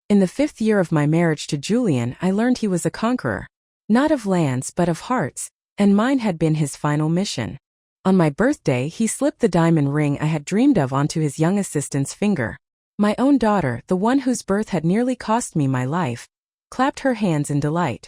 In the 5th year of my marriage to Julian, I learned he was a conqueror. Not of lands but of hearts, and mine had been his final mission. On my birthday, he slipped the diamond ring I had dreamed of onto his young assistant's finger. My own daughter, the one whose birth had nearly cost me my life, clapped her hands in delight.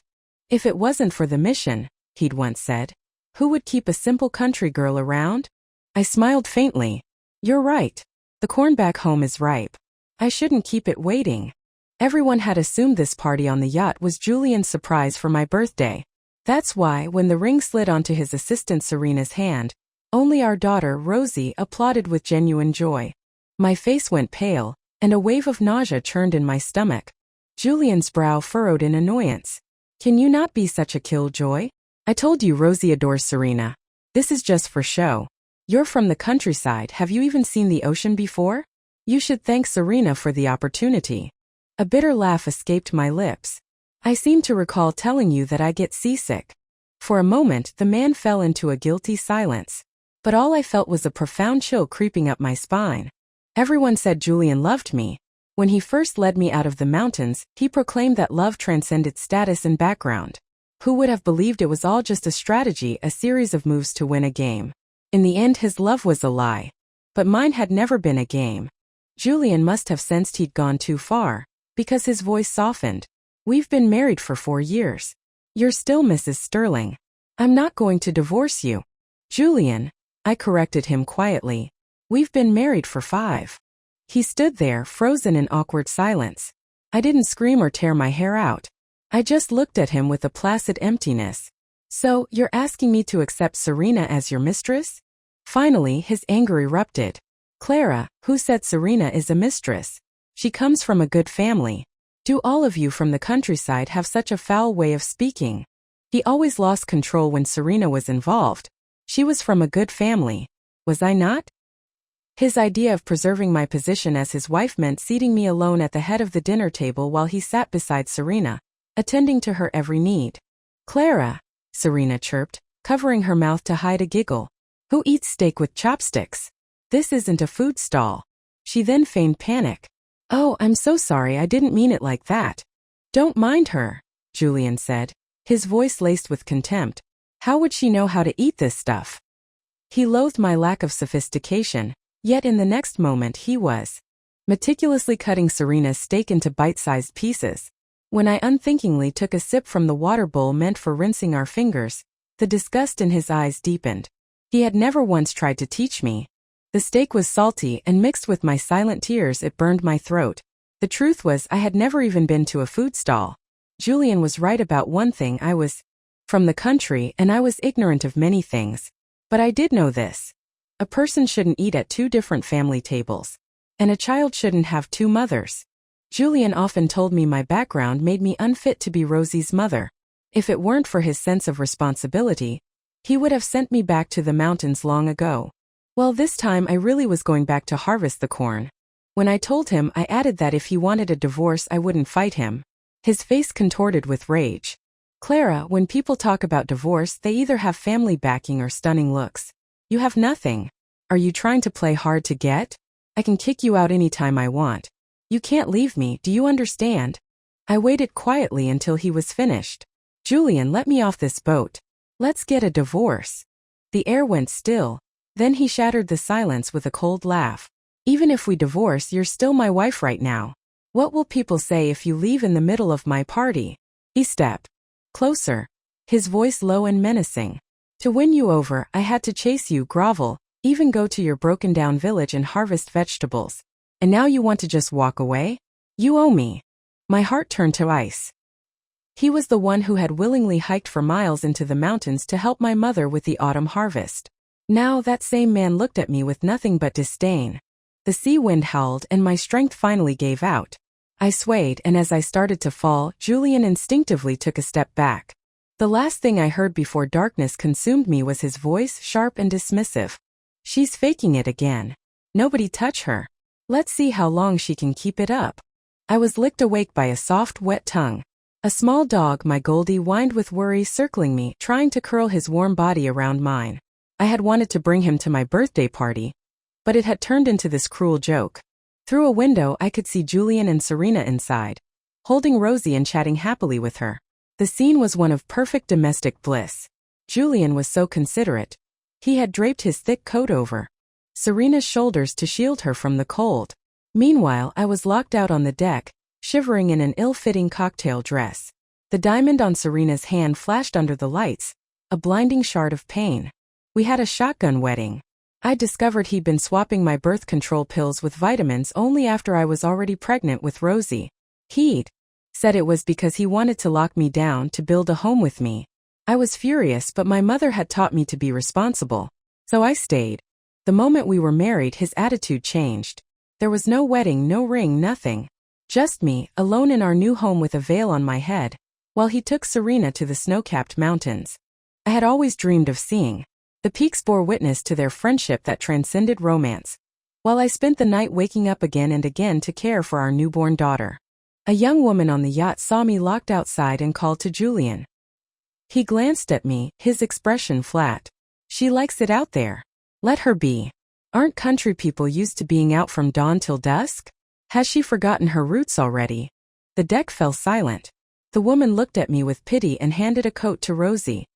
If it wasn't for the mission, he'd once said, who would keep a simple country girl around? I smiled faintly. You're right. The corn back home is ripe. I shouldn't keep it waiting. Everyone had assumed this party on the yacht was Julian's surprise for my birthday. That's why, when the ring slid onto his assistant Serena's hand, only our daughter, Rosie, applauded with genuine joy. My face went pale, and a wave of nausea churned in my stomach. Julian's brow furrowed in annoyance. Can you not be such a killjoy? I told you Rosie adores Serena. This is just for show. You're from the countryside, have you even seen the ocean before? You should thank Serena for the opportunity. A bitter laugh escaped my lips. I seem to recall telling you that I get seasick. For a moment, the man fell into a guilty silence. But all I felt was a profound chill creeping up my spine. Everyone said Julian loved me. When he first led me out of the mountains, he proclaimed that love transcended status and background. Who would have believed it was all just a strategy, a series of moves to win a game? In the end, his love was a lie. But mine had never been a game. Julian must have sensed he'd gone too far, because his voice softened. We've been married for 4 years. You're still Mrs. Sterling. I'm not going to divorce you. Julian, I corrected him quietly. We've been married for 5. He stood there, frozen in awkward silence. I didn't scream or tear my hair out. I just looked at him with a placid emptiness. So, you're asking me to accept Serena as your mistress? Finally, his anger erupted. Clara, who said Serena is a mistress? She comes from a good family. Do all of you from the countryside have such a foul way of speaking? He always lost control when Serena was involved. She was from a good family. Was I not? His idea of preserving my position as his wife meant seating me alone at the head of the dinner table while he sat beside Serena, attending to her every need. Clara, Serena chirped, covering her mouth to hide a giggle. Who eats steak with chopsticks? This isn't a food stall. She then feigned panic. Oh, I'm so sorry, I didn't mean it like that. Don't mind her, Julian said, his voice laced with contempt. How would she know how to eat this stuff? He loathed my lack of sophistication, yet in the next moment he was meticulously cutting Serena's steak into bite-sized pieces. When I unthinkingly took a sip from the water bowl meant for rinsing our fingers, the disgust in his eyes deepened. He had never once tried to teach me. The steak was salty, and mixed with my silent tears it burned my throat. The truth was I had never even been to a food stall. Julian was right about one thing, I was from the country and I was ignorant of many things. But I did know this. A person shouldn't eat at 2 different family tables. And a child shouldn't have 2 mothers. Julian often told me my background made me unfit to be Rosie's mother. If it weren't for his sense of responsibility, he would have sent me back to the mountains long ago. Well, this time I really was going back to harvest the corn. When I told him, I added that if he wanted a divorce I wouldn't fight him. His face contorted with rage. Clara, when people talk about divorce they either have family backing or stunning looks. You have nothing. Are you trying to play hard to get? I can kick you out anytime I want. You can't leave me, do you understand? I waited quietly until he was finished. Julian, let me off this boat. Let's get a divorce. The air went still. Then he shattered the silence with a cold laugh. Even if we divorce, you're still my wife right now. What will people say if you leave in the middle of my party? He stepped closer, his voice low and menacing. To win you over, I had to chase you, grovel, even go to your broken-down village and harvest vegetables. And now you want to just walk away? You owe me. My heart turned to ice. He was the one who had willingly hiked for miles into the mountains to help my mother with the autumn harvest. Now that same man looked at me with nothing but disdain. The sea wind howled and my strength finally gave out. I swayed, and as I started to fall, Julian instinctively took a step back. The last thing I heard before darkness consumed me was his voice, sharp and dismissive. She's faking it again. Nobody touch her. Let's see how long she can keep it up. I was licked awake by a soft, wet tongue. A small dog, my Goldie, whined with worry, circling me, trying to curl his warm body around mine. I had wanted to bring him to my birthday party, but it had turned into this cruel joke. Through a window I could see Julian and Serena inside, holding Rosie and chatting happily with her. The scene was one of perfect domestic bliss. Julian was so considerate. He had draped his thick coat over Serena's shoulders to shield her from the cold. Meanwhile, I was locked out on the deck, shivering in an ill-fitting cocktail dress. The diamond on Serena's hand flashed under the lights, a blinding shard of pain. We had a shotgun wedding. I discovered he'd been swapping my birth control pills with vitamins only after I was already pregnant with Rosie. He'd said it was because he wanted to lock me down to build a home with me. I was furious, but my mother had taught me to be responsible. So I stayed. The moment we were married, his attitude changed. There was no wedding, no ring, nothing. Just me, alone in our new home with a veil on my head, while he took Serena to the snow-capped mountains. I had always dreamed of seeing. The peaks bore witness to their friendship that transcended romance, while I spent the night waking up again and again to care for our newborn daughter. A young woman on the yacht saw me locked outside and called to Julian. He glanced at me, his expression flat. She likes it out there. Let her be. Aren't country people used to being out from dawn till dusk? Has she forgotten her roots already? The deck fell silent. The woman looked at me with pity and handed a coat to Rosie.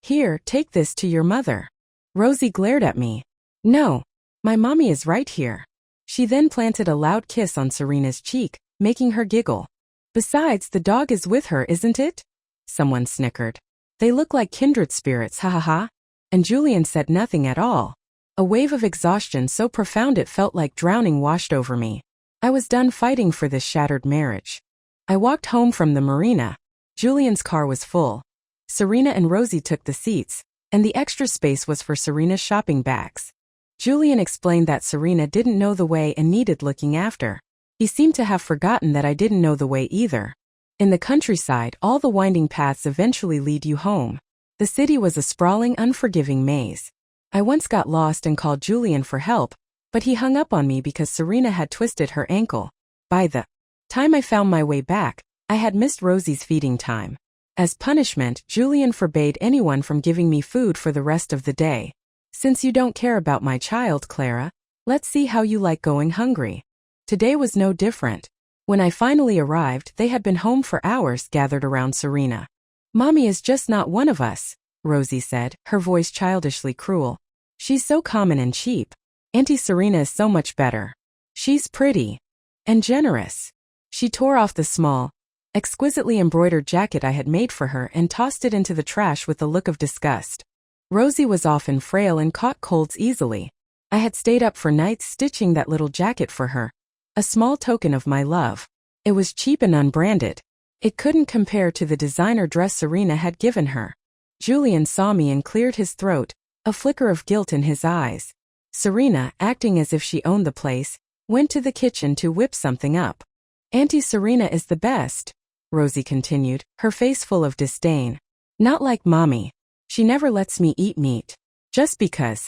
Here, take this to your mother. Rosie glared at me. No, my mommy is right here. She then planted a loud kiss on Serena's cheek, making her giggle. Besides, the dog is with her, isn't it? Someone snickered. They look like kindred spirits, ha ha ha. And Julian said nothing at all. A wave of exhaustion so profound it felt like drowning washed over me. I was done fighting for this shattered marriage. I walked home from the marina. Julian's car was full. Serena and Rosie took the seats, and the extra space was for Serena's shopping bags. Julian explained that Serena didn't know the way and needed looking after. He seemed to have forgotten that I didn't know the way either. In the countryside, all the winding paths eventually lead you home. The city was a sprawling, unforgiving maze. I once got lost and called Julian for help, but he hung up on me because Serena had twisted her ankle. By the time I found my way back, I had missed Rosie's feeding time. As punishment, Julian forbade anyone from giving me food for the rest of the day. Since you don't care about my child, Clara, let's see how you like going hungry. Today was no different. When I finally arrived, they had been home for hours, gathered around Serena. Mommy is just not one of us, Rosie said, her voice childishly cruel. She's so common and cheap. Auntie Serena is so much better. She's pretty. And generous. She tore off the small, exquisitely embroidered jacket I had made for her and tossed it into the trash with a look of disgust. Rosie was often frail and caught colds easily. I had stayed up for nights stitching that little jacket for her. A small token of my love. It was cheap and unbranded. It couldn't compare to the designer dress Serena had given her. Julian saw me and cleared his throat, a flicker of guilt in his eyes. Serena, acting as if she owned the place, went to the kitchen to whip something up. Auntie Serena is the best, Rosie continued, her face full of disdain. Not like Mommy. She never lets me eat meat. Just because.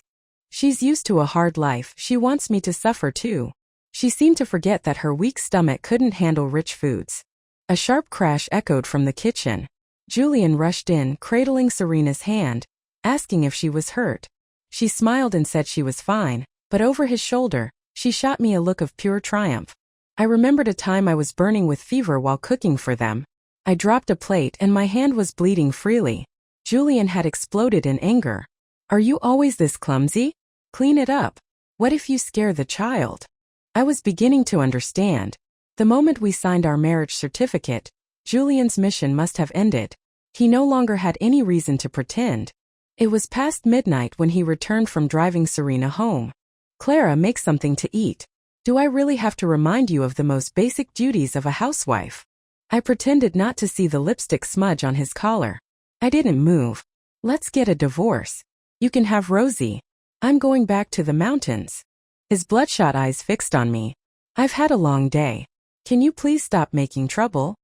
She's used to a hard life, she wants me to suffer too. She seemed to forget that her weak stomach couldn't handle rich foods. A sharp crash echoed from the kitchen. Julian rushed in, cradling Serena's hand, asking if she was hurt. She smiled and said she was fine, but over his shoulder, she shot me a look of pure triumph. I remembered a time I was burning with fever while cooking for them. I dropped a plate and my hand was bleeding freely. Julian had exploded in anger. Are you always this clumsy? Clean it up. What if you scare the child? I was beginning to understand. The moment we signed our marriage certificate, Julian's mission must have ended. He no longer had any reason to pretend. It was past midnight when he returned from driving Serena home. Clara, make something to eat. Do I really have to remind you of the most basic duties of a housewife? I pretended not to see the lipstick smudge on his collar. I didn't move. Let's get a divorce. You can have Rosie. I'm going back to the mountains. His bloodshot eyes fixed on me. I've had a long day. Can you please stop making trouble?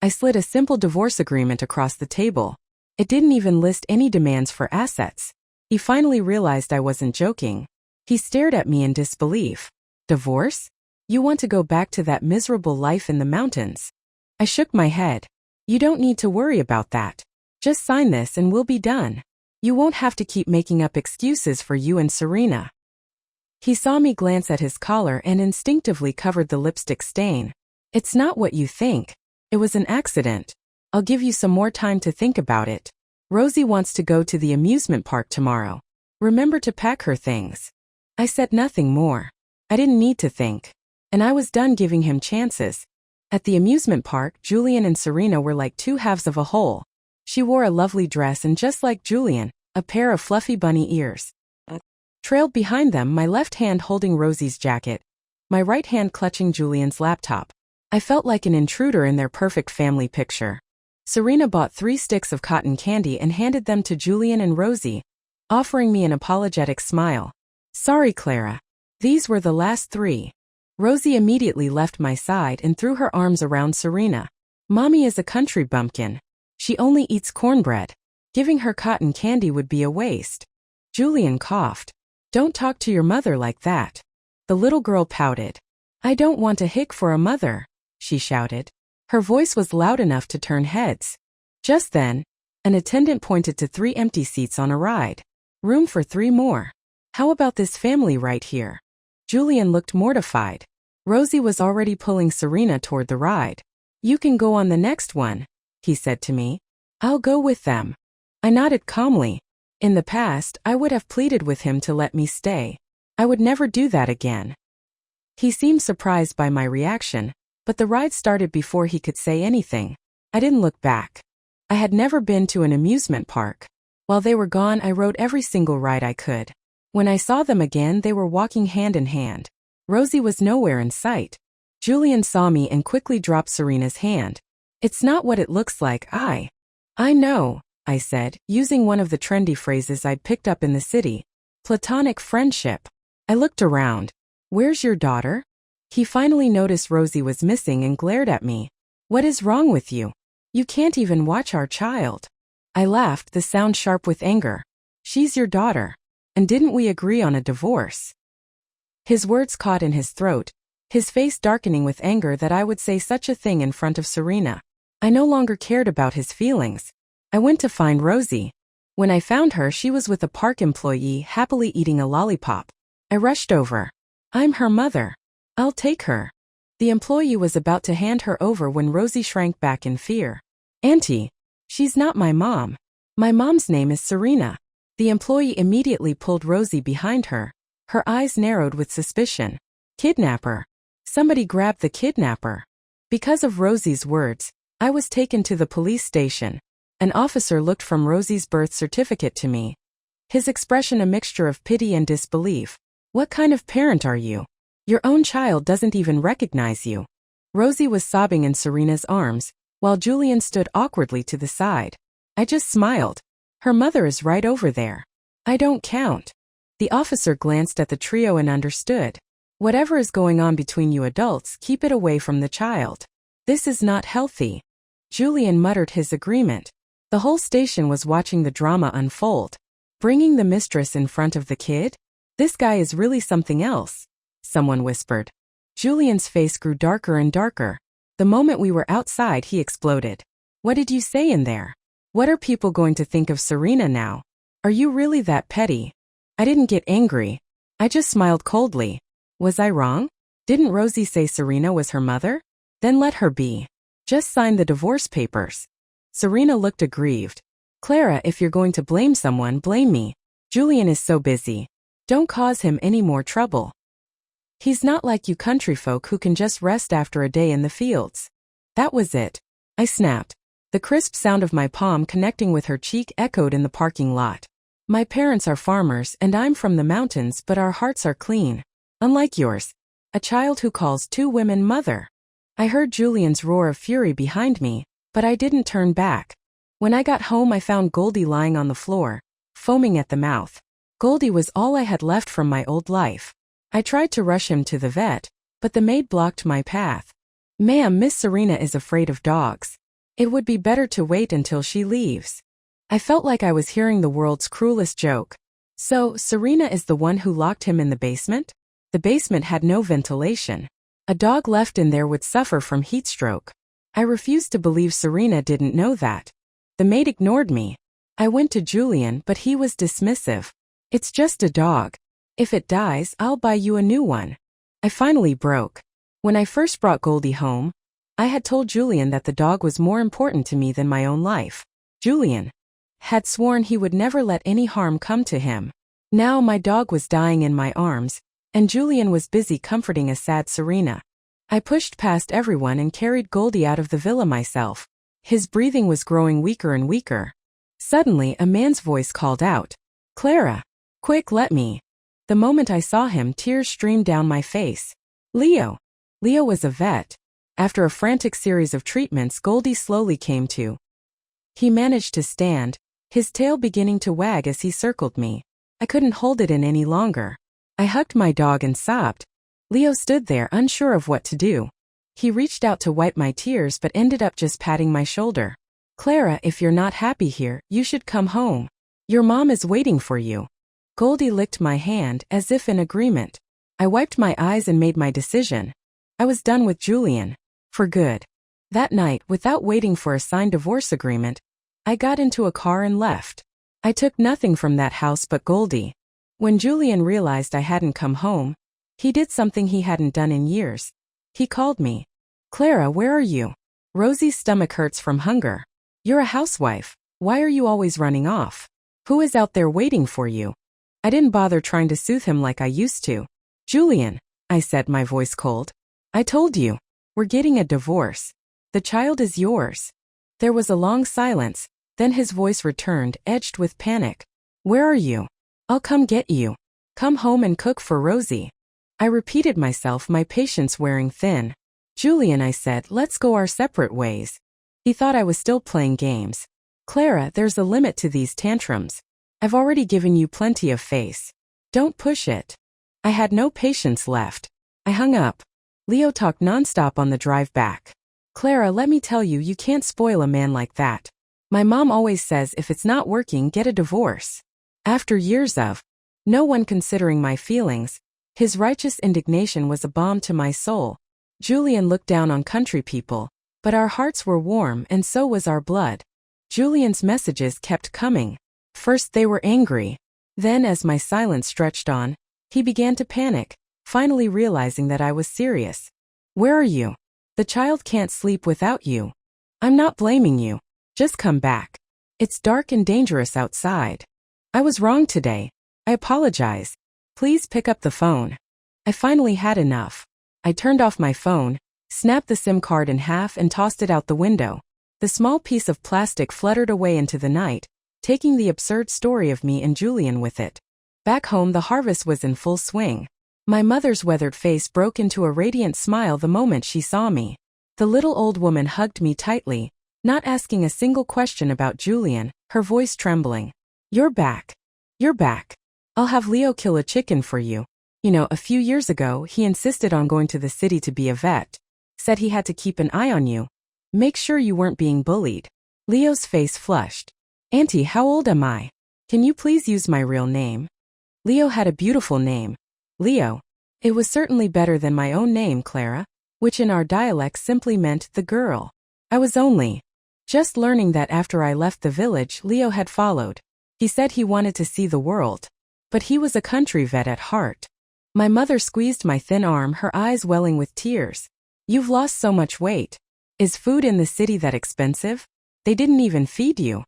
I slid a simple divorce agreement across the table. It didn't even list any demands for assets. He finally realized I wasn't joking. He stared at me in disbelief. Divorce? You want to go back to that miserable life in the mountains? I shook my head. You don't need to worry about that. Just sign this and we'll be done. You won't have to keep making up excuses for you and Serena. He saw me glance at his collar and instinctively covered the lipstick stain. It's not what you think. It was an accident. I'll give you some more time to think about it. Rosie wants to go to the amusement park tomorrow. Remember to pack her things. I said nothing more. I didn't need to think. And I was done giving him chances. At the amusement park, Julian and Serena were like two halves of a whole. She wore a lovely dress and just like Julian, a pair of fluffy bunny ears. Trailed behind them, my left hand holding Rosie's jacket, my right hand clutching Julian's laptop. I felt like an intruder in their perfect family picture. Serena bought 3 sticks of cotton candy and handed them to Julian and Rosie, offering me an apologetic smile. Sorry, Clara. These were the last 3. Rosie immediately left my side and threw her arms around Serena. Mommy is a country bumpkin. She only eats cornbread. Giving her cotton candy would be a waste. Julian coughed. Don't talk to your mother like that. The little girl pouted. I don't want a hick for a mother, she shouted. Her voice was loud enough to turn heads. Just then, an attendant pointed to 3 empty seats on a ride. Room for 3 more. How about this family right here? Julian looked mortified. Rosie was already pulling Serena toward the ride. You can go on the next one, he said to me. I'll go with them. I nodded calmly. In the past, I would have pleaded with him to let me stay. I would never do that again. He seemed surprised by my reaction, but the ride started before he could say anything. I didn't look back. I had never been to an amusement park. While they were gone, I rode every single ride I could. When I saw them again, they were walking hand in hand. Rosie was nowhere in sight. Julian saw me and quickly dropped Serena's hand. It's not what it looks like. I know, I said, using one of the trendy phrases I'd picked up in the city. Platonic friendship. I looked around. Where's your daughter? He finally noticed Rosie was missing and glared at me. What is wrong with you? You can't even watch our child. I laughed, the sound sharp with anger. She's your daughter. And didn't we agree on a divorce? His words caught in his throat, his face darkening with anger that I would say such a thing in front of Serena. I no longer cared about his feelings. I went to find Rosie. When I found her, she was with a park employee happily eating a lollipop. I rushed over. I'm her mother. I'll take her. The employee was about to hand her over when Rosie shrank back in fear. Auntie, she's not my mom. My mom's name is Serena. The employee immediately pulled Rosie behind her. Her eyes narrowed with suspicion. Kidnapper. Somebody grabbed the kidnapper. Because of Rosie's words, I was taken to the police station. An officer looked from Rosie's birth certificate to me. His expression a mixture of pity and disbelief. What kind of parent are you? Your own child doesn't even recognize you. Rosie was sobbing in Serena's arms, while Julian stood awkwardly to the side. I just smiled. Her mother is right over there. I don't count. The officer glanced at the trio and understood. Whatever is going on between you adults, keep it away from the child. This is not healthy. Julian muttered his agreement. The whole station was watching the drama unfold. Bringing the mistress in front of the kid? This guy is really something else, someone whispered. Julian's face grew darker and darker. The moment we were outside, he exploded. What did you say in there? What are people going to think of Serena now? Are you really that petty? I didn't get angry. I just smiled coldly. Was I wrong? Didn't Rosie say Serena was her mother? Then let her be. Just sign the divorce papers. Serena looked aggrieved. Clara, if you're going to blame someone, blame me. Julian is so busy. Don't cause him any more trouble. He's not like you country folk who can just rest after a day in the fields. That was it. I snapped. The crisp sound of my palm connecting with her cheek echoed in the parking lot. My parents are farmers and I'm from the mountains, but our hearts are clean. Unlike yours. A child who calls 2 women mother. I heard Julian's roar of fury behind me, but I didn't turn back. When I got home, I found Goldie lying on the floor, foaming at the mouth. Goldie was all I had left from my old life. I tried to rush him to the vet, but the maid blocked my path. Ma'am, Miss Serena is afraid of dogs. It would be better to wait until she leaves. I felt like I was hearing the world's cruelest joke. So, Serena is the one who locked him in the basement? The basement had no ventilation. A dog left in there would suffer from heat stroke. I refused to believe Serena didn't know that. The maid ignored me. I went to Julian, but he was dismissive. It's just a dog. If it dies, I'll buy you a new one. I finally broke. When I first brought Goldie home, I had told Julian that the dog was more important to me than my own life. Julian had sworn he would never let any harm come to him. Now my dog was dying in my arms, and Julian was busy comforting a sad Serena. I pushed past everyone and carried Goldie out of the villa myself. His breathing was growing weaker and weaker. Suddenly, a man's voice called out, "Clara! Quick, let me!" The moment I saw him, tears streamed down my face. Leo. Leo was a vet. After a frantic series of treatments, Goldie slowly came to. He managed to stand, his tail beginning to wag as he circled me. I couldn't hold it in any longer. I hugged my dog and sobbed. Leo stood there, unsure of what to do. He reached out to wipe my tears but ended up just patting my shoulder. "Clara, if you're not happy here, you should come home. Your mom is waiting for you." Goldie licked my hand, as if in agreement. I wiped my eyes and made my decision. I was done with Julian. For good. That night, without waiting for a signed divorce agreement, I got into a car and left. I took nothing from that house but Goldie. When Julian realized I hadn't come home, he did something he hadn't done in years. He called me. "Clara, where are you? Rosie's stomach hurts from hunger. You're a housewife. Why are you always running off? Who is out there waiting for you?" I didn't bother trying to soothe him like I used to. "Julian," I said, my voice cold. "I told you. We're getting a divorce. The child is yours." There was a long silence, then his voice returned, edged with panic. "Where are you? I'll come get you. Come home and cook for Rosie." I repeated myself, my patience wearing thin. "Julian," I said, "let's go our separate ways." He thought I was still playing games. "Clara, there's a limit to these tantrums. I've already given you plenty of face. Don't push it." I had no patience left. I hung up. Leo talked nonstop on the drive back. "Clara, let me tell you, you can't spoil a man like that. My mom always says if it's not working, get a divorce." After years of no one considering my feelings, his righteous indignation was a balm to my soul. Julian looked down on country people, but our hearts were warm and so was our blood. Julian's messages kept coming. First they were angry. Then, as my silence stretched on, he began to panic, finally realizing that I was serious. "Where are you? The child can't sleep without you. I'm not blaming you. Just come back. It's dark and dangerous outside. I was wrong today. I apologize. Please pick up the phone." I finally had enough. I turned off my phone, snapped the SIM card in half and tossed it out the window. The small piece of plastic fluttered away into the night, taking the absurd story of me and Julian with it. Back home, the harvest was in full swing. My mother's weathered face broke into a radiant smile the moment she saw me. The little old woman hugged me tightly, not asking a single question about Julian, her voice trembling. "You're back. You're back. I'll have Leo kill a chicken for you. You know, a few years ago, he insisted on going to the city to be a vet. Said he had to keep an eye on you. Make sure you weren't being bullied." Leo's face flushed. "Auntie, how old am I? Can you please use my real name?" Leo had a beautiful name. Leo. It was certainly better than my own name, Clara, which in our dialect simply meant the girl. I was only just learning that after I left the village, Leo had followed. He said he wanted to see the world. But he was a country vet at heart. My mother squeezed my thin arm, her eyes welling with tears. "You've lost so much weight. Is food in the city that expensive? They didn't even feed you."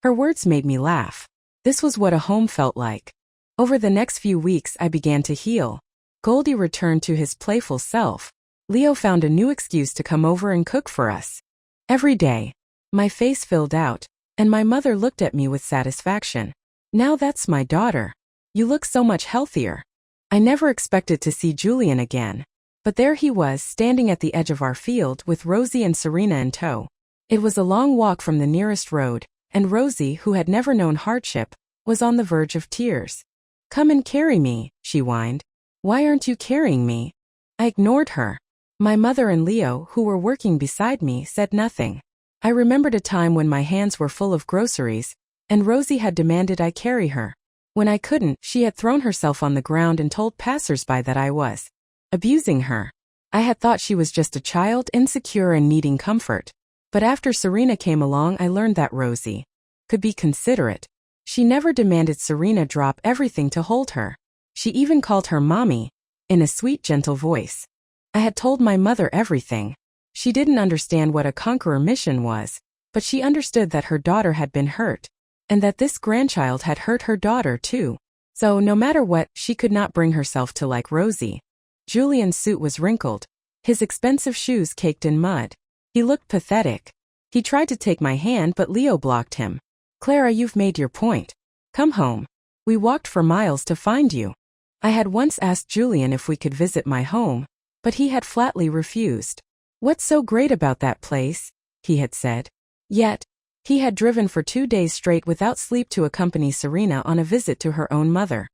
Her words made me laugh. This was what a home felt like. Over the next few weeks, I began to heal. Goldie returned to his playful self. Leo found a new excuse to come over and cook for us. Every day. My face filled out, and my mother looked at me with satisfaction. "Now that's my daughter. You look so much healthier." I never expected to see Julian again. But there he was, standing at the edge of our field with Rosie and Serena in tow. It was a long walk from the nearest road, and Rosie, who had never known hardship, was on the verge of tears. "Come and carry me," she whined. "Why aren't you carrying me?" I ignored her. My mother and Leo, who were working beside me, said nothing. I remembered a time when my hands were full of groceries, and Rosie had demanded I carry her. When I couldn't, she had thrown herself on the ground and told passersby that I was abusing her. I had thought she was just a child, insecure and needing comfort. But after Serena came along, I learned that Rosie could be considerate. She never demanded Serena drop everything to hold her. She even called her mommy, in a sweet, gentle voice. I had told my mother everything. She didn't understand what a conqueror mission was, but she understood that her daughter had been hurt, and that this grandchild had hurt her daughter too. So no matter what, she could not bring herself to like Rosie. Julian's suit was wrinkled, his expensive shoes caked in mud. He looked pathetic. He tried to take my hand, but Leo blocked him. Clara, you've made your point. Come home. We walked for miles to find you. I had once asked Julian if we could visit my home, but he had flatly refused. What's so great about that place? He had said. Yet, he had driven for 2 days straight without sleep to accompany Serena on a visit to her own mother.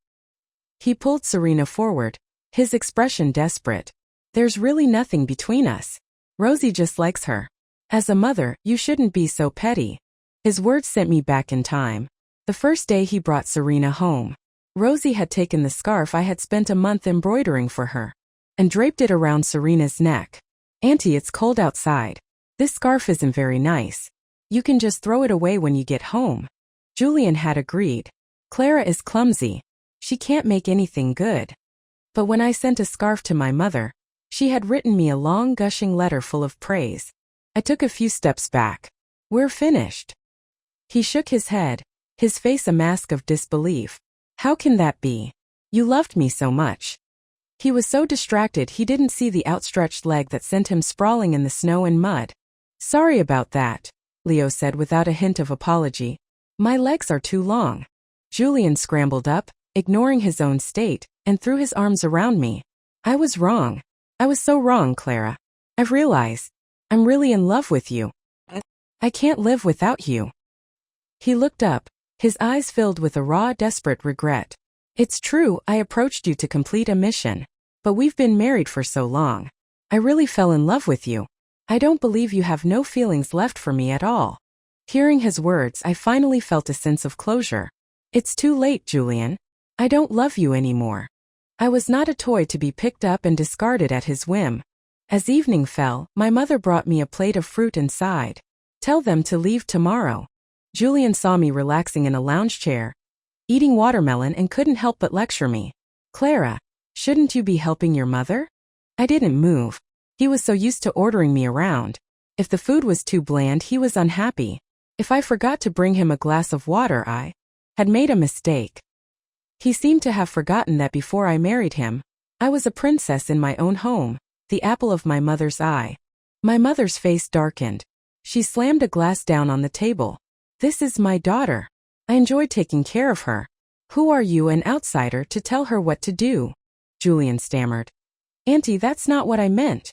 He pulled Serena forward, his expression desperate. There's really nothing between us. Rosie just likes her. As a mother, you shouldn't be so petty. His words sent me back in time. The first day he brought Serena home, Rosie had taken the scarf I had spent a month embroidering for her and draped it around Serena's neck. Auntie, it's cold outside. This scarf isn't very nice. You can just throw it away when you get home. Julian had agreed. Clara is clumsy. She can't make anything good. But when I sent a scarf to my mother, she had written me a long gushing letter full of praise. I took a few steps back. We're finished. He shook his head, his face a mask of disbelief. How can that be? You loved me so much. He was so distracted he didn't see the outstretched leg that sent him sprawling in the snow and mud. Sorry about that, Leo said without a hint of apology. My legs are too long. Julian scrambled up, ignoring his own state, and threw his arms around me. I was wrong. I was so wrong, Clara. I've realized. I'm really in love with you. I can't live without you. He looked up, his eyes filled with a raw, desperate regret. It's true, I approached you to complete a mission. But we've been married for so long. I really fell in love with you. I don't believe you have no feelings left for me at all. Hearing his words, I finally felt a sense of closure. It's too late, Julian. I don't love you anymore. I was not a toy to be picked up and discarded at his whim. As evening fell, my mother brought me a plate of fruit and sighed. Tell them to leave tomorrow. Julian saw me relaxing in a lounge chair, eating watermelon, and couldn't help but lecture me. Clara, shouldn't you be helping your mother? I didn't move. He was so used to ordering me around. If the food was too bland, he was unhappy. If I forgot to bring him a glass of water, I had made a mistake. He seemed to have forgotten that before I married him, I was a princess in my own home, the apple of my mother's eye. My mother's face darkened. She slammed a glass down on the table. This is my daughter. I enjoy taking care of her. Who are you, an outsider, to tell her what to do? Julian stammered. Auntie, that's not what I meant.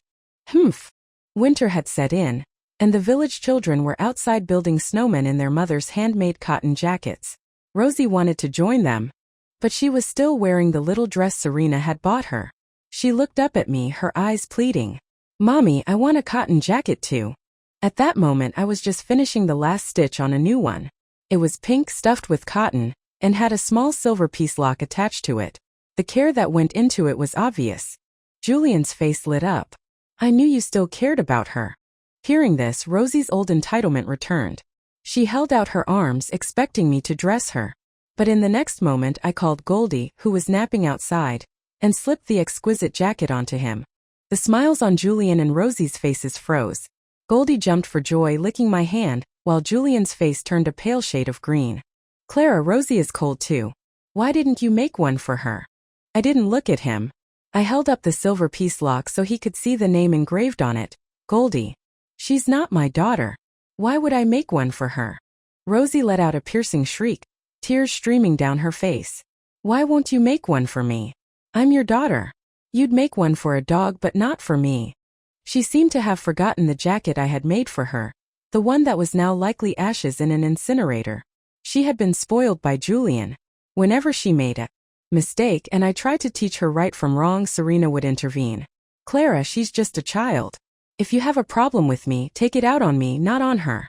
Humph. Winter had set in, and the village children were outside building snowmen in their mother's handmade cotton jackets. Rosie wanted to join them, but she was still wearing the little dress Serena had bought her. She looked up at me, her eyes pleading. Mommy, I want a cotton jacket too. At that moment I was just finishing the last stitch on a new one. It was pink, stuffed with cotton, and had a small silver piece lock attached to it. The care that went into it was obvious. Julian's face lit up. I knew you still cared about her. Hearing this, Rosie's old entitlement returned. She held out her arms, expecting me to dress her. But in the next moment I called Goldie, who was napping outside, and slipped the exquisite jacket onto him. The smiles on Julian and Rosie's faces froze. Goldie jumped for joy, licking my hand, while Julian's face turned a pale shade of green. Clara, Rosie is cold too. Why didn't you make one for her? I didn't look at him. I held up the silver piece lock so he could see the name engraved on it. Goldie. She's not my daughter. Why would I make one for her? Rosie let out a piercing shriek, tears streaming down her face. Why won't you make one for me? I'm your daughter. You'd make one for a dog, but not for me. She seemed to have forgotten the jacket I had made for her, the one that was now likely ashes in an incinerator. She had been spoiled by Julian. Whenever she made a mistake and I tried to teach her right from wrong, Serena would intervene. Clara, she's just a child. If you have a problem with me, take it out on me, not on her.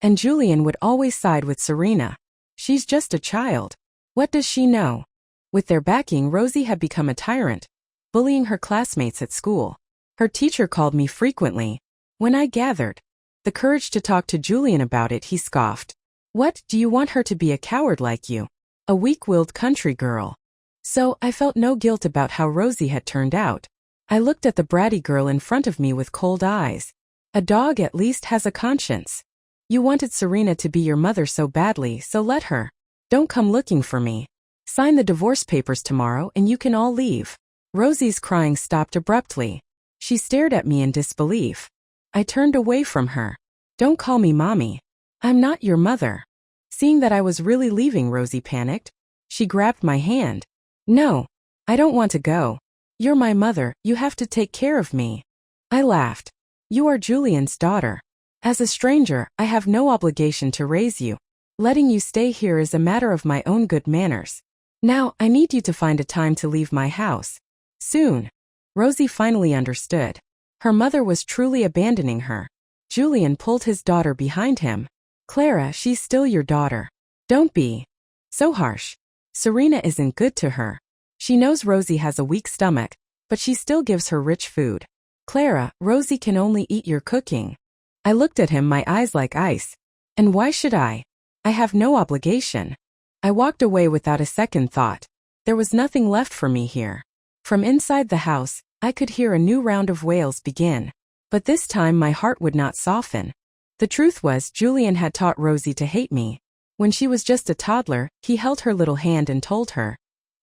And Julian would always side with Serena. She's just a child. What does she know? With their backing, Rosie had become a tyrant, bullying her classmates at school. Her teacher called me frequently. When I gathered the courage to talk to Julian about it, he scoffed. What, do you want her to be a coward like you? A weak-willed country girl? So, I felt no guilt about how Rosie had turned out. I looked at the bratty girl in front of me with cold eyes. A dog at least has a conscience. You wanted Serena to be your mother so badly, so let her. Don't come looking for me. Sign the divorce papers tomorrow and you can all leave. Rosie's crying stopped abruptly. She stared at me in disbelief. I turned away from her. Don't call me mommy. I'm not your mother. Seeing that I was really leaving, Rosie panicked. She grabbed my hand. No, I don't want to go. You're my mother, you have to take care of me. I laughed. You are Julian's daughter. As a stranger, I have no obligation to raise you. Letting you stay here is a matter of my own good manners. Now, I need you to find a time to leave my house. Soon. Rosie finally understood. Her mother was truly abandoning her. Julian pulled his daughter behind him. Clara, she's still your daughter. Don't be so harsh. Serena isn't good to her. She knows Rosie has a weak stomach, but she still gives her rich food. Clara, Rosie can only eat your cooking. I looked at him, my eyes like ice. And why should I? I have no obligation. I walked away without a second thought. There was nothing left for me here. From inside the house, I could hear a new round of wails begin. But this time my heart would not soften. The truth was, Julian had taught Rosie to hate me. When she was just a toddler, he held her little hand and told her,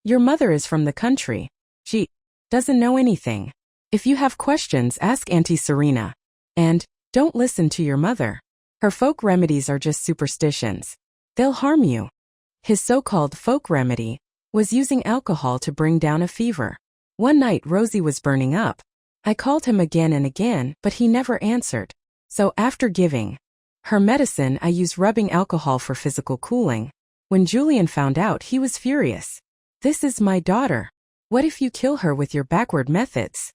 "Your mother is from the country. She doesn't know anything. If you have questions, ask Auntie Serena. And don't listen to your mother. Her folk remedies are just superstitions. They'll harm you." His so-called folk remedy was using alcohol to bring down a fever. One night Rosie was burning up. I called him again and again, but he never answered. So after giving her medicine, I used rubbing alcohol for physical cooling. When Julian found out, he was furious. This is my daughter. What if you kill her with your backward methods?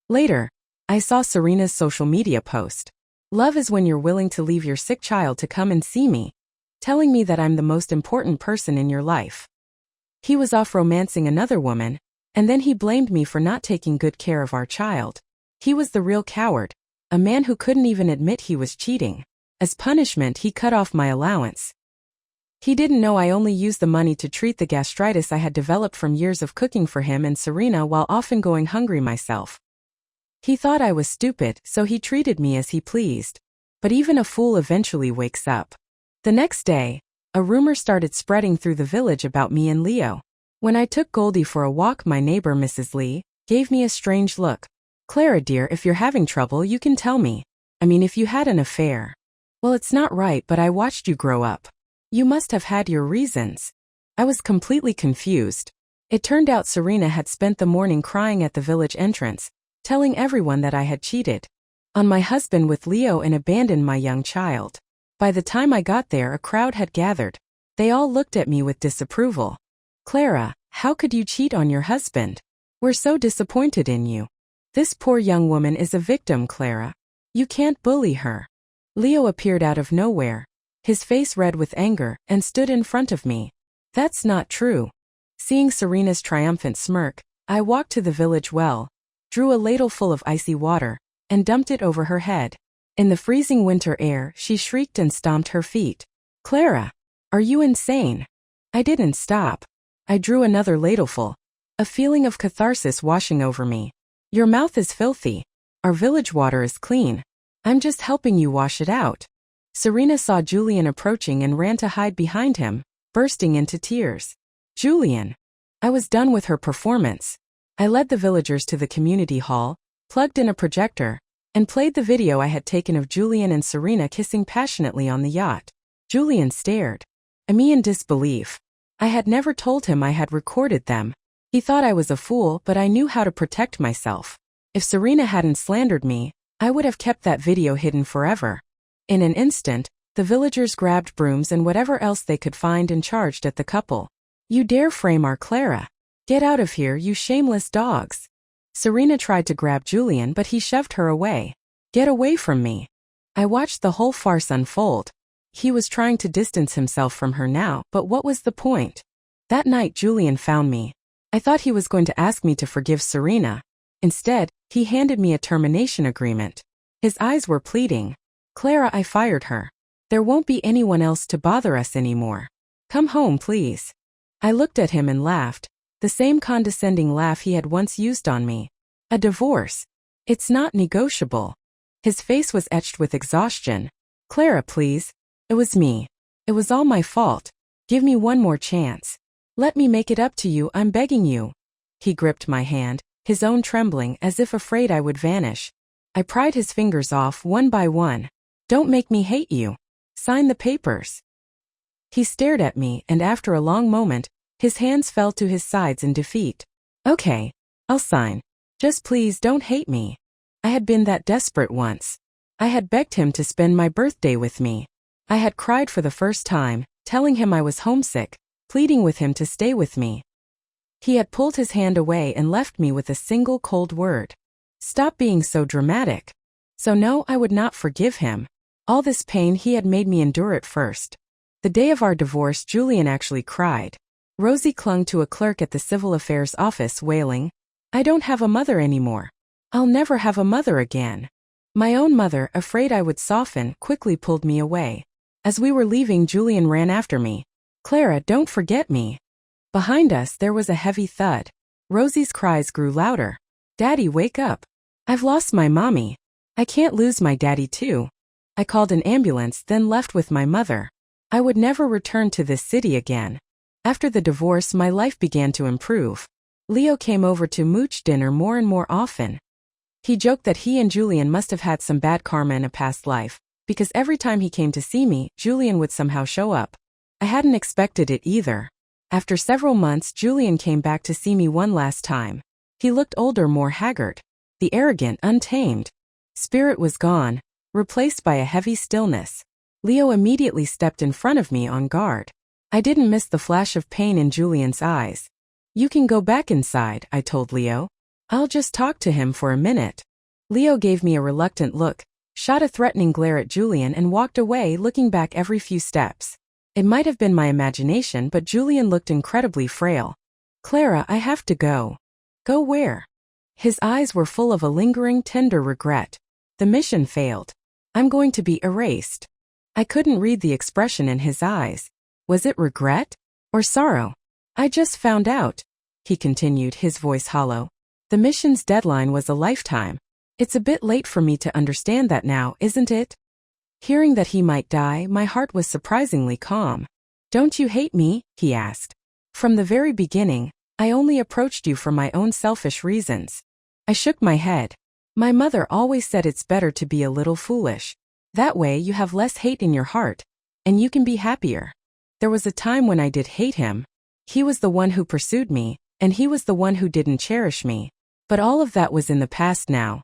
Later, I saw Serena's social media post. Love is when you're willing to leave your sick child to come and see me, telling me that I'm the most important person in your life. He was off romancing another woman, and then he blamed me for not taking good care of our child. He was the real coward, a man who couldn't even admit he was cheating. As punishment, he cut off my allowance. He didn't know I only used the money to treat the gastritis I had developed from years of cooking for him and Serena while often going hungry myself. He thought I was stupid, so he treated me as he pleased. But even a fool eventually wakes up. The next day, a rumor started spreading through the village about me and Leo. When I took Goldie for a walk, my neighbor, Mrs. Lee, gave me a strange look. "Clara dear, if you're having trouble, you can tell me. I mean, if you had an affair." "Well, it's not right, but I watched you grow up. You must have had your reasons." I was completely confused. It turned out Serena had spent the morning crying at the village entrance, telling everyone that I had cheated on my husband with Leo and abandoned my young child. By the time I got there, a crowd had gathered. They all looked at me with disapproval. "Clara, how could you cheat on your husband? We're so disappointed in you. This poor young woman is a victim, Clara. You can't bully her." Leo appeared out of nowhere, his face red with anger, and stood in front of me. "That's not true." Seeing Serena's triumphant smirk, I walked to the village well, drew a ladle full of icy water, and dumped it over her head. In the freezing winter air, she shrieked and stomped her feet. "Clara, are you insane?" I didn't stop. I drew another ladleful, a feeling of catharsis washing over me. "Your mouth is filthy. Our village water is clean. I'm just helping you wash it out." Serena saw Julian approaching and ran to hide behind him, bursting into tears. "Julian!" I was done with her performance. I led the villagers to the community hall, plugged in a projector, and played the video I had taken of Julian and Serena kissing passionately on the yacht. Julian stared at me in disbelief. I had never told him I had recorded them. He thought I was a fool, but I knew how to protect myself. If Serena hadn't slandered me, I would have kept that video hidden forever. In an instant, the villagers grabbed brooms and whatever else they could find and charged at the couple. "You dare frame our Clara? Get out of here, you shameless dogs." Serena tried to grab Julian, but he shoved her away. "Get away from me." I watched the whole farce unfold. He was trying to distance himself from her now, but what was the point? That night Julian found me. I thought he was going to ask me to forgive Serena. Instead, he handed me a termination agreement. His eyes were pleading. "Clara, I fired her. There won't be anyone else to bother us anymore. Come home, please." I looked at him and laughed, the same condescending laugh he had once used on me. "A divorce? It's not negotiable." His face was etched with exhaustion. Clara, please. It was me. It was all my fault. Give me one more chance. Let me make it up to you, I'm begging you. He gripped my hand, his own trembling as if afraid I would vanish. I pried his fingers off one by one. Don't make me hate you. Sign the papers. He stared at me, and after a long moment, his hands fell to his sides in defeat. Okay, I'll sign. Just please don't hate me. I had been that desperate once. I had begged him to spend my birthday with me. I had cried for the first time, telling him I was homesick, pleading with him to stay with me. He had pulled his hand away and left me with a single cold word. Stop being so dramatic. So no, I would not forgive him. All this pain he had made me endure at first. The day of our divorce, Julian actually cried. Rosie clung to a clerk at the Civil Affairs office, wailing, I don't have a mother anymore. I'll never have a mother again. My own mother, afraid I would soften, quickly pulled me away. As we were leaving, Julian ran after me. Clara, don't forget me. Behind us there was a heavy thud. Rosie's cries grew louder. Daddy, wake up. I've lost my mommy. I can't lose my daddy too. I called an ambulance, then left with my mother. I would never return to this city again. After the divorce, my life began to improve. Leo came over to mooch dinner more and more often. He joked that he and Julian must have had some bad karma in a past life, because every time he came to see me, Julian would somehow show up. I hadn't expected it either. After several months, Julian came back to see me one last time. He looked older, more haggard. The arrogant, untamed spirit was gone, replaced by a heavy stillness. Leo immediately stepped in front of me on guard. I didn't miss the flash of pain in Julian's eyes. You can go back inside, I told Leo. I'll just talk to him for a minute. Leo gave me a reluctant look, shot a threatening glare at Julian and walked away, looking back every few steps. It might have been my imagination, but Julian looked incredibly frail. Clara, I have to go. Go where? His eyes were full of a lingering, tender regret. The mission failed. I'm going to be erased. I couldn't read the expression in his eyes. Was it regret? Or sorrow? I just found out, he continued, his voice hollow. The mission's deadline was a lifetime. It's a bit late for me to understand that now, isn't it? Hearing that he might die, my heart was surprisingly calm. Don't you hate me? He asked. From the very beginning, I only approached you for my own selfish reasons. I shook my head. My mother always said it's better to be a little foolish. That way you have less hate in your heart, and you can be happier. There was a time when I did hate him. He was the one who pursued me, and he was the one who didn't cherish me. But all of that was in the past now.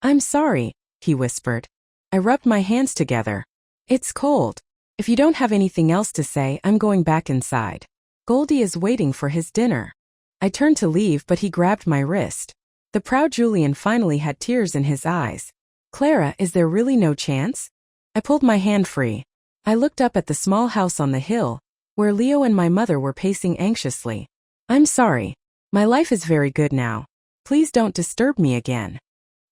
I'm sorry, he whispered. I rubbed my hands together. It's cold. If you don't have anything else to say, I'm going back inside. Goldie is waiting for his dinner. I turned to leave, but he grabbed my wrist. The proud Julian finally had tears in his eyes. Clara, is there really no chance? I pulled my hand free. I looked up at the small house on the hill, where Leo and my mother were pacing anxiously. I'm sorry. My life is very good now. Please don't disturb me again.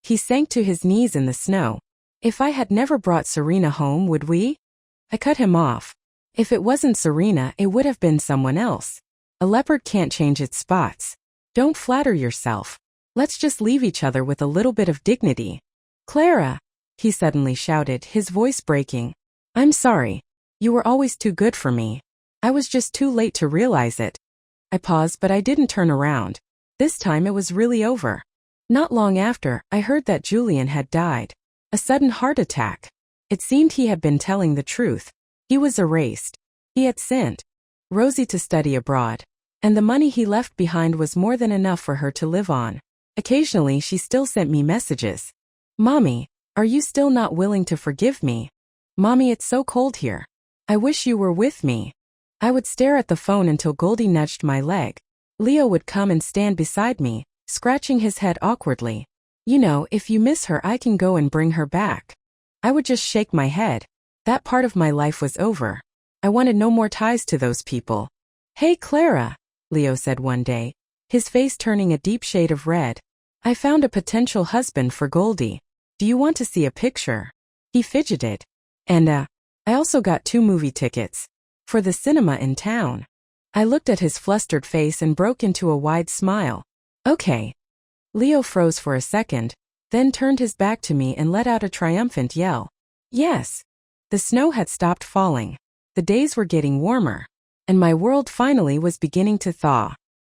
He sank to his knees in the snow. If I had never brought Serena home, would we? I cut him off. If it wasn't Serena, it would have been someone else. A leopard can't change its spots. Don't flatter yourself. Let's just leave each other with a little bit of dignity. Clara, he suddenly shouted, his voice breaking. I'm sorry. You were always too good for me. I was just too late to realize it. I paused, but I didn't turn around. This time it was really over. Not long after, I heard that Julian had died. A sudden heart attack. It seemed he had been telling the truth. He was erased. He had sent Rosie to study abroad, and the money he left behind was more than enough for her to live on. Occasionally she still sent me messages. Mommy, are you still not willing to forgive me? Mommy, it's so cold here. I wish you were with me. I would stare at the phone until Goldie nudged my leg. Leo would come and stand beside me, scratching his head awkwardly. You know, if you miss her, I can go and bring her back. I would just shake my head. That part of my life was over. I wanted no more ties to those people. Hey Clara, Leo said one day, his face turning a deep shade of red. I found a potential husband for Goldie. Do you want to see a picture? He fidgeted. And I also got 2 movie tickets. For the cinema in town. I looked at his flustered face and broke into a wide smile. Okay. Leo froze for a second, then turned his back to me and let out a triumphant yell. Yes. The snow had stopped falling. The days were getting warmer. And my world finally was beginning to thaw.